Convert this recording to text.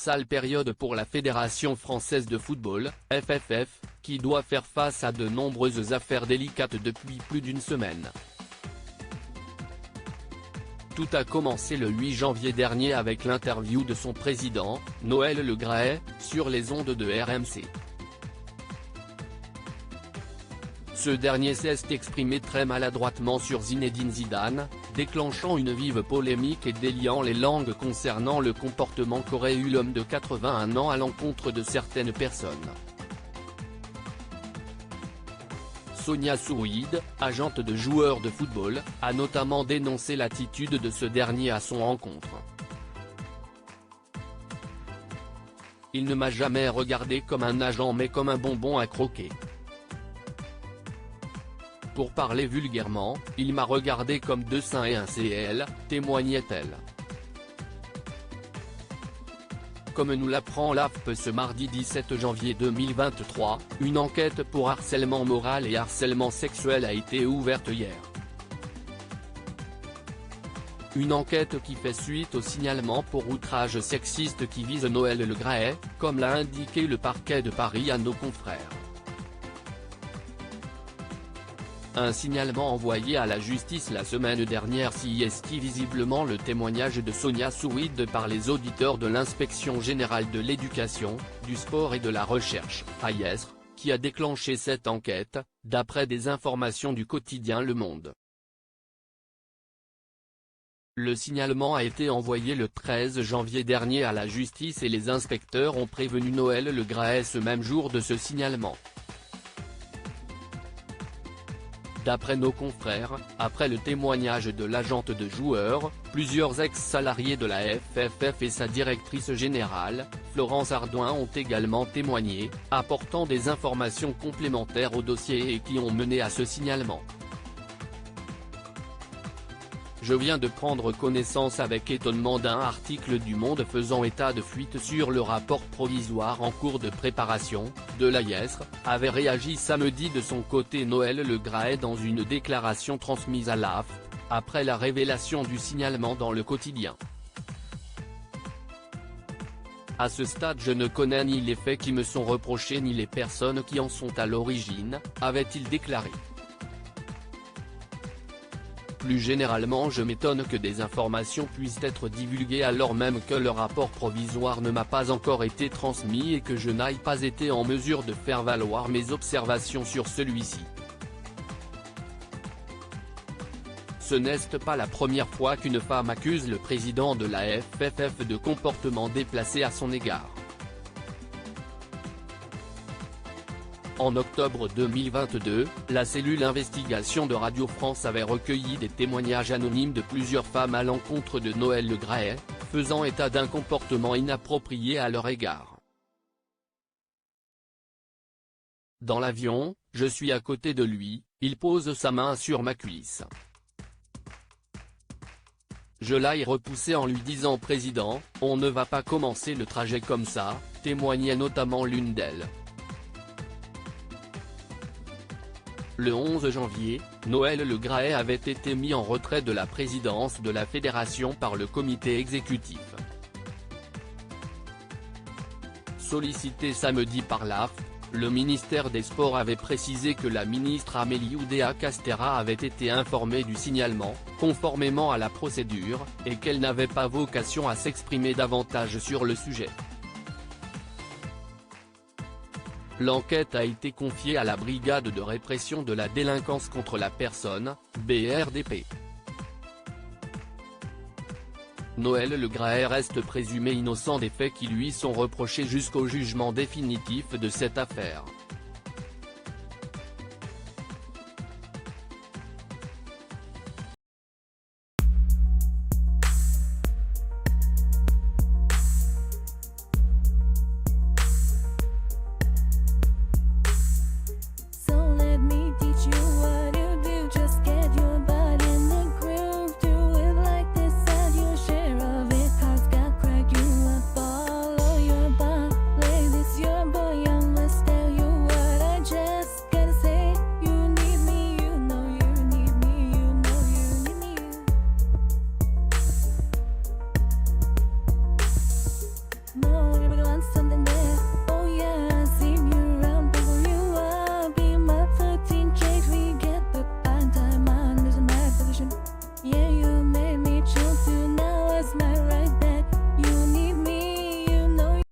sale période pour la Fédération française de football, FFF, qui doit faire face à de nombreuses affaires délicates depuis plus d'une semaine. Tout a commencé le 8 janvier dernier avec l'interview de son président, Noël Le Graët, sur les ondes de RMC. Ce dernier s'est exprimé très maladroitement sur Zinedine Zidane, déclenchant une vive polémique et déliant les langues concernant le comportement qu'aurait eu l'homme de 81 ans à l'encontre de certaines personnes. Sonia Souid, agente de joueurs de football, a notamment dénoncé l'attitude de ce dernier à son encontre. Il ne m'a jamais regardé comme un agent mais comme un bonbon à croquer. Pour parler vulgairement, il m'a regardé comme deux seins et un CL, témoignait-elle. Comme nous l'apprend l'AFP ce mardi 17 janvier 2023, une enquête pour harcèlement moral et harcèlement sexuel a été ouverte hier. Une enquête qui fait suite au signalement pour outrage sexiste qui vise Noël Le Graët, comme l'a indiqué le parquet de Paris à nos confrères. Un signalement envoyé à la justice la semaine dernière s'y esquit visiblement le témoignage de Sonia Souid par les auditeurs de l'Inspection générale de l'éducation, du sport et de la recherche, AIESR, qui a déclenché cette enquête, d'après des informations du quotidien Le Monde. Le signalement a été envoyé le 13 janvier dernier à la justice et les inspecteurs ont prévenu Noël Le Graët ce même jour de ce signalement. D'après nos confrères, après le témoignage de l'agente de joueurs, plusieurs ex-salariés de la FFF et sa directrice générale, Florence Ardouin ont également témoigné, apportant des informations complémentaires au dossier et qui ont mené à ce signalement. Je viens de prendre connaissance avec étonnement d'un article du Monde faisant état de fuite sur le rapport provisoire en cours de préparation, de l'AIESR, avait réagi samedi de son côté Noël Le Graët dans une déclaration transmise à l'AFP, après la révélation du signalement dans le quotidien. À ce stade je ne connais ni les faits qui me sont reprochés ni les personnes qui en sont à l'origine, avait-il déclaré. Plus généralement je m'étonne que des informations puissent être divulguées alors même que le rapport provisoire ne m'a pas encore été transmis et que je n'aille pas été en mesure de faire valoir mes observations sur celui-ci. Ce n'est pas la première fois qu'une femme accuse le président de la FFF de comportements déplacés à son égard. En octobre 2022, la cellule investigation de Radio France avait recueilli des témoignages anonymes de plusieurs femmes à l'encontre de Noël Le Graët, faisant état d'un comportement inapproprié à leur égard. Dans l'avion, je suis à côté de lui, il pose sa main sur ma cuisse. Je l'ai repoussé en lui disant « Président, on ne va pas commencer le trajet comme ça », témoignait notamment l'une d'elles. Le 11 janvier, Noël Le Graët avait été mis en retrait de la présidence de la fédération par le comité exécutif. Sollicité samedi par l'AFP, le ministère des Sports avait précisé que la ministre Amélie Oudéa-Castéra avait été informée du signalement, conformément à la procédure, et qu'elle n'avait pas vocation à s'exprimer davantage sur le sujet. L'enquête a été confiée à la Brigade de répression de la délinquance contre la personne, BRDP. Noël Le Graët reste présumé innocent des faits qui lui sont reprochés jusqu'au jugement définitif de cette affaire.